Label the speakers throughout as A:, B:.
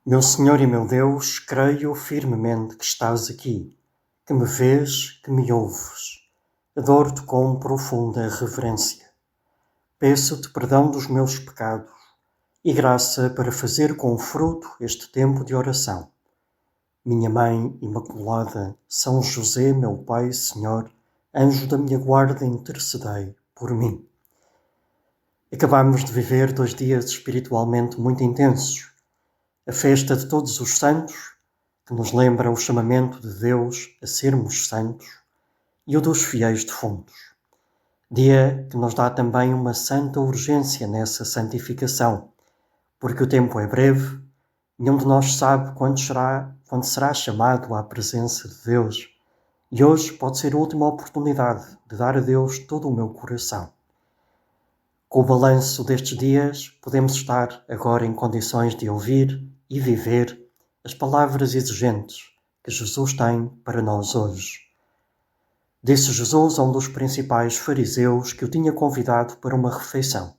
A: Meu Senhor e meu Deus, creio firmemente que estás aqui, que me vês, que me ouves. Adoro-te com profunda reverência. Peço-te perdão dos meus pecados e graça para fazer com fruto este tempo de oração. Minha Mãe Imaculada, São José, meu Pai, Senhor, anjo da minha guarda, intercedei por mim. Acabamos de viver 2 dias espiritualmente muito intensos. A festa de Todos os Santos, que nos lembra o chamamento de Deus a sermos santos, e o dos fiéis defuntos. Dia que nos dá também uma santa urgência nessa santificação, porque o tempo é breve, nenhum de nós sabe quando será chamado à presença de Deus, e hoje pode ser a última oportunidade de dar a Deus todo o meu coração. Com o balanço destes dias, podemos estar agora em condições de ouvir e viver as palavras exigentes que Jesus tem para nós hoje. Disse Jesus a um dos principais fariseus que o tinha convidado para uma refeição: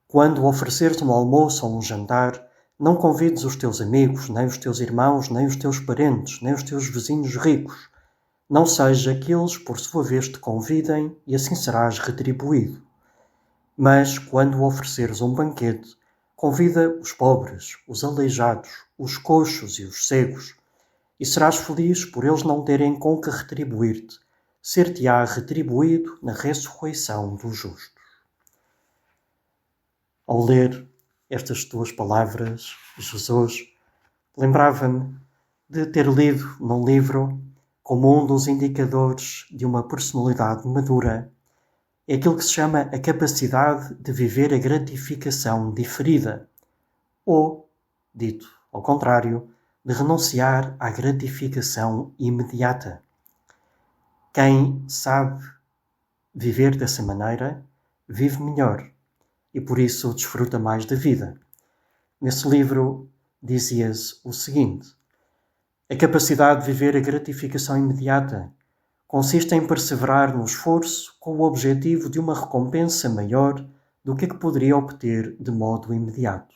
A: quando ofereceres um almoço ou um jantar, não convides os teus amigos, nem os teus irmãos, nem os teus parentes, nem os teus vizinhos ricos. Não seja que eles, por sua vez, te convidem e assim serás retribuído. Mas, quando ofereceres um banquete, convida os pobres, os aleijados, os coxos e os cegos, e serás feliz por eles não terem com que retribuir-te, ser-te-á retribuído na ressurreição dos justos. Ao ler estas tuas palavras, Jesus, lembrava-me de ter lido num livro como um dos indicadores de uma personalidade madura é aquilo que se chama a capacidade de viver a gratificação diferida, ou, dito ao contrário, de renunciar à gratificação imediata. Quem sabe viver dessa maneira, vive melhor e por isso desfruta mais da vida. Nesse livro dizia-se o seguinte: a capacidade de viver a gratificação imediata consiste em perseverar no esforço com o objetivo de uma recompensa maior do que poderia obter de modo imediato.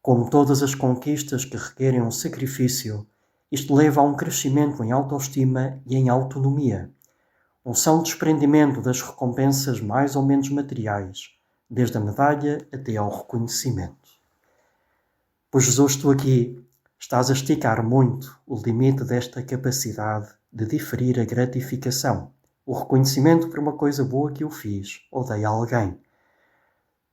A: Como todas as conquistas que requerem um sacrifício, isto leva a um crescimento em autoestima e em autonomia, um são desprendimento das recompensas mais ou menos materiais, desde a medalha até ao reconhecimento. Pois Jesus, tu aqui estás a esticar muito o limite desta capacidade de diferir a gratificação, o reconhecimento por uma coisa boa que eu fiz ou dei a alguém.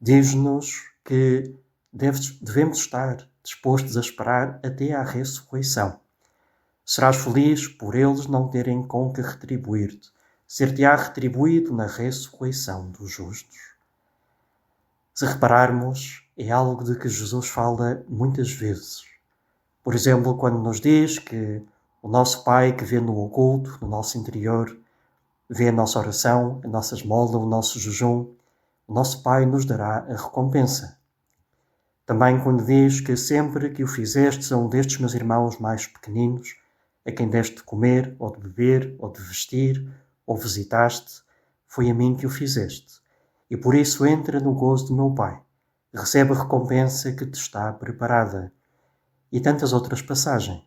A: Diz-nos que devemos estar dispostos a esperar até à ressurreição. Serás feliz por eles não terem com que retribuir-te, ser-te-á retribuído na ressurreição dos justos. Se repararmos, é algo de que Jesus fala muitas vezes. Por exemplo, quando nos diz que o nosso Pai que vê no oculto, no nosso interior, vê a nossa oração, a nossa esmola, o nosso jejum, o nosso Pai nos dará a recompensa. Também quando diz que sempre que o fizestes a um destes meus irmãos mais pequeninos, a quem deste de comer, ou de beber, ou de vestir, ou visitaste, foi a mim que o fizeste. E por isso entra no gozo do meu Pai. Recebe a recompensa que te está preparada. E tantas outras passagens.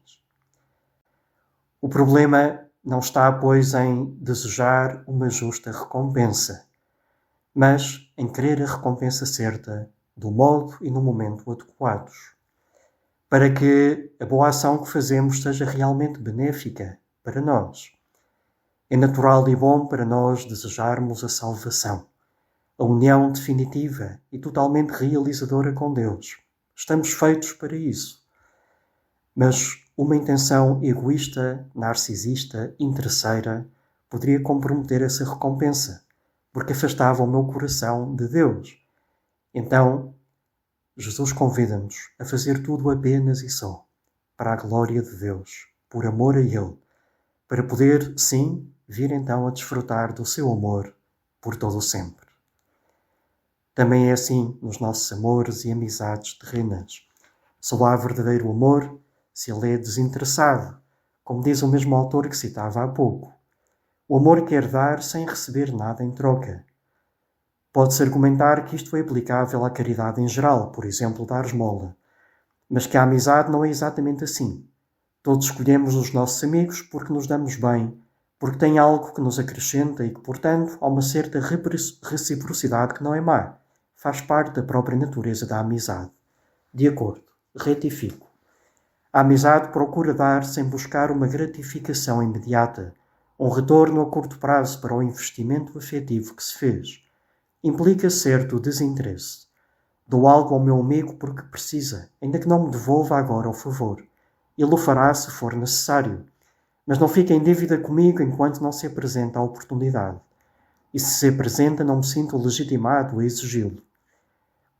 A: O problema não está, pois, em desejar uma justa recompensa, mas em querer a recompensa certa, do modo e no momento adequados, para que a boa ação que fazemos seja realmente benéfica para nós. É natural e bom para nós desejarmos a salvação, a união definitiva e totalmente realizadora com Deus. Estamos feitos para isso. Mas uma intenção egoísta, narcisista, interesseira, poderia comprometer essa recompensa, porque afastava o meu coração de Deus. Então, Jesus convida-nos a fazer tudo apenas e só para a glória de Deus, por amor a Ele, para poder, sim, vir então a desfrutar do seu amor por todo o sempre. Também é assim nos nossos amores e amizades terrenas. Só há verdadeiro amor se ele é desinteressado, como diz o mesmo autor que citava há pouco. O amor quer dar sem receber nada em troca. Pode-se argumentar que isto é aplicável à caridade em geral, por exemplo, dar esmola. mas que a amizade não é exatamente assim. Todos escolhemos os nossos amigos porque nos damos bem, porque têm algo que nos acrescenta e que, portanto, há uma certa reciprocidade que não é má. Faz parte da própria natureza da amizade. De acordo, retifico. A amizade procura dar sem buscar uma gratificação imediata, um retorno a curto prazo para o investimento afetivo que se fez. Implica certo desinteresse. Dou algo ao meu amigo porque precisa, ainda que não me devolva agora o favor. Ele o fará se for necessário. Mas não fica em dívida comigo enquanto não se apresenta a oportunidade. E se apresenta, não me sinto legitimado a exigi-lo.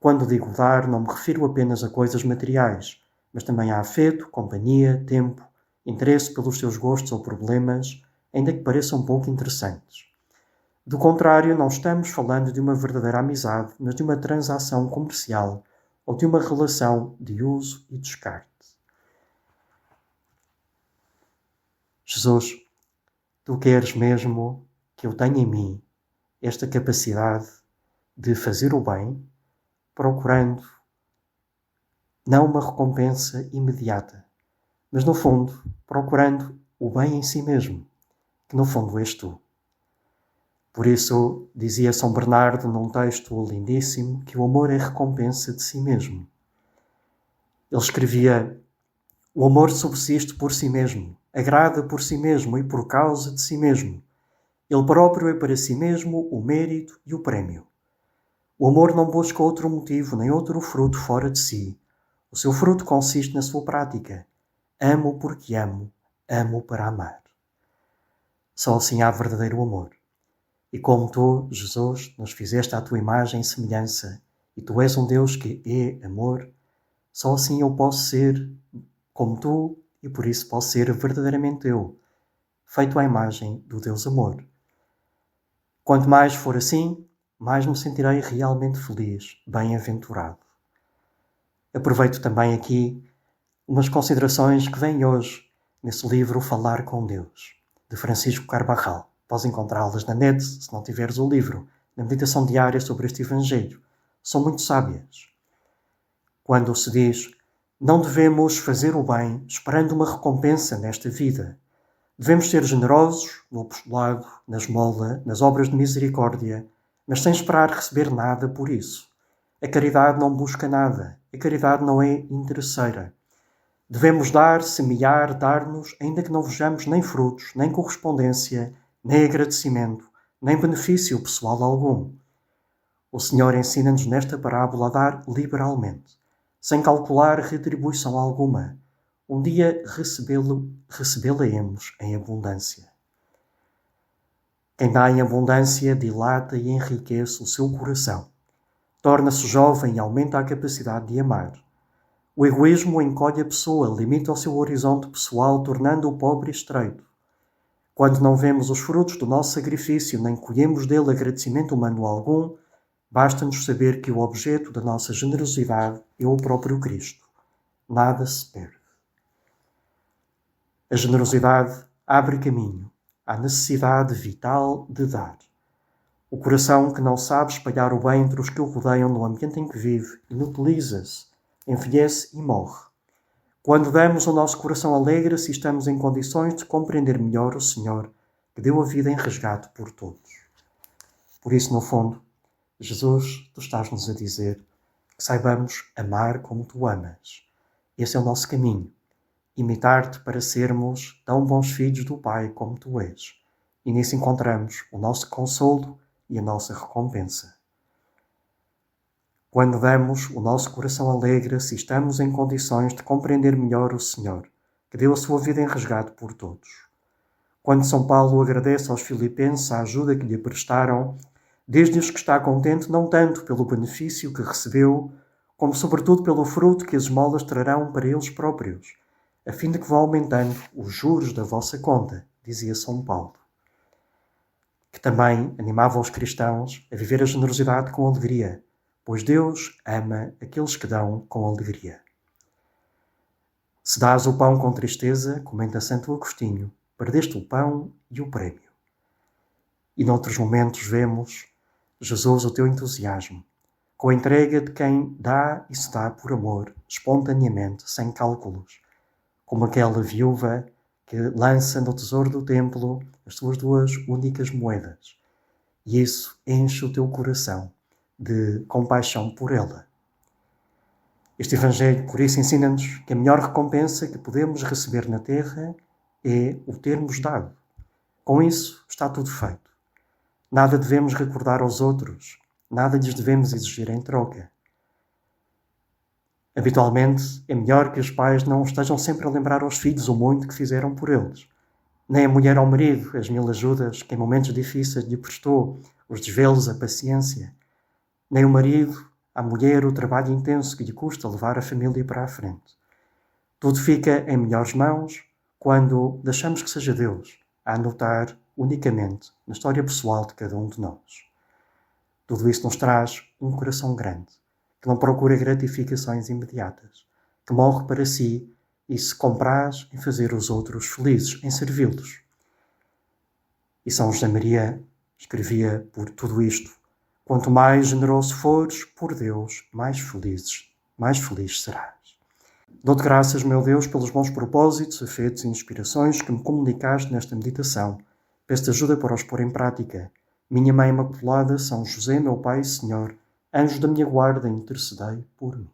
A: Quando digo dar, não me refiro apenas a coisas materiais, mas também a afeto, companhia, tempo, interesse pelos seus gostos ou problemas, ainda que pareçam pouco interessantes. Do contrário, não estamos falando de uma verdadeira amizade, mas de uma transação comercial ou de uma relação de uso e descarte. Jesus, tu queres mesmo que eu tenha em mim esta capacidade de fazer o bem, procurando não uma recompensa imediata, mas no fundo, procurando o bem em si mesmo, que no fundo és tu. Por isso, dizia São Bernardo num texto lindíssimo que o amor é recompensa de si mesmo. Ele escrevia: o amor subsiste por si mesmo, agrada por si mesmo e por causa de si mesmo. Ele próprio é para si mesmo o mérito e o prémio. O amor não busca outro motivo nem outro fruto fora de si. O seu fruto consiste na sua prática. Amo porque amo, amo para amar. Só assim há verdadeiro amor. E como tu, Jesus, nos fizeste à tua imagem e semelhança, e tu és um Deus que é amor, só assim eu posso ser como tu e por isso posso ser verdadeiramente eu, feito à imagem do Deus amor. Quanto mais for assim, mais me sentirei realmente feliz, bem-aventurado. Aproveito também aqui umas considerações que vêm hoje nesse livro Falar com Deus, de Francisco Carvajal. Podes encontrá-las na net, se não tiveres o livro, na meditação diária sobre este Evangelho. São muito sábias. Quando se diz: não devemos fazer o bem esperando uma recompensa nesta vida. Devemos ser generosos no apostolado, na esmola, nas obras de misericórdia, mas sem esperar receber nada por isso. A caridade não busca nada. A caridade não é interesseira. Devemos dar, semear, dar-nos, ainda que não vejamos nem frutos, nem correspondência, nem agradecimento, nem benefício pessoal algum. O Senhor ensina-nos nesta parábola a dar liberalmente, sem calcular retribuição alguma. Um dia recebê-la-emos em abundância. Quem dá em abundância dilata e enriquece o seu coração. Torna-se jovem e aumenta a capacidade de amar. O egoísmo encolhe a pessoa, limita o seu horizonte pessoal, tornando-o pobre e estreito. Quando não vemos os frutos do nosso sacrifício, nem colhemos dele agradecimento humano algum, basta-nos saber que o objeto da nossa generosidade é o próprio Cristo. Nada se perde. A generosidade abre caminho à necessidade vital de dar. O coração que não sabe espalhar o bem entre os que o rodeiam no ambiente em que vive, inutiliza-se, envelhece e morre. Quando damos, o nosso coração alegra-se e estamos em condições de compreender melhor o Senhor, que deu a vida em resgate por todos. Por isso, no fundo, Jesus, tu estás-nos a dizer que saibamos amar como tu amas. Esse é o nosso caminho. Imitar-te para sermos tão bons filhos do Pai como tu és. E nisso encontramos o nosso consolo e a nossa recompensa. Quando damos, o nosso coração alegra-se e estamos em condições de compreender melhor o Senhor, que deu a sua vida em resgate por todos. Quando São Paulo agradece aos filipenses a ajuda que lhe prestaram, diz-lhes que está contente não tanto pelo benefício que recebeu, como sobretudo pelo fruto que as esmolas trarão para eles próprios, a fim de que vão aumentando os juros da vossa conta, dizia São Paulo. Que também animava os cristãos a viver a generosidade com alegria, pois Deus ama aqueles que dão com alegria. Se dás o pão com tristeza, comenta Santo Agostinho, perdeste o pão e o prémio. E noutros momentos vemos, Jesus, o teu entusiasmo, com a entrega de quem dá e se dá por amor, espontaneamente, sem cálculos, como aquela viúva que lança no tesouro do templo as suas 2 únicas moedas. E isso enche o teu coração de compaixão por ela. Este Evangelho, por isso, ensina-nos que a melhor recompensa que podemos receber na terra é o termos dado. Com isso, está tudo feito. Nada devemos recordar aos outros, nada lhes devemos exigir em troca. Habitualmente, é melhor que os pais não estejam sempre a lembrar aos filhos o muito que fizeram por eles, nem a mulher ao marido as 1000 ajudas que em momentos difíceis lhe prestou, os desvelos, a paciência, nem o marido à mulher o trabalho intenso que lhe custa levar a família para a frente. Tudo fica em melhores mãos quando deixamos que seja Deus a anotar unicamente na história pessoal de cada um de nós. Tudo isso nos traz um coração grande, que não procura gratificações imediatas, que morre para si e se compraz em fazer os outros felizes, em servi-los. E São José Maria escrevia por tudo isto: quanto mais generoso fores por Deus, mais feliz serás. Dou-te graças, meu Deus, pelos bons propósitos, afetos e inspirações que me comunicaste nesta meditação. Peço-te ajuda para os pôr em prática. Minha Mãe Imaculada, São José, meu Pai e Senhor, anjo da minha guarda, intercedei por mim.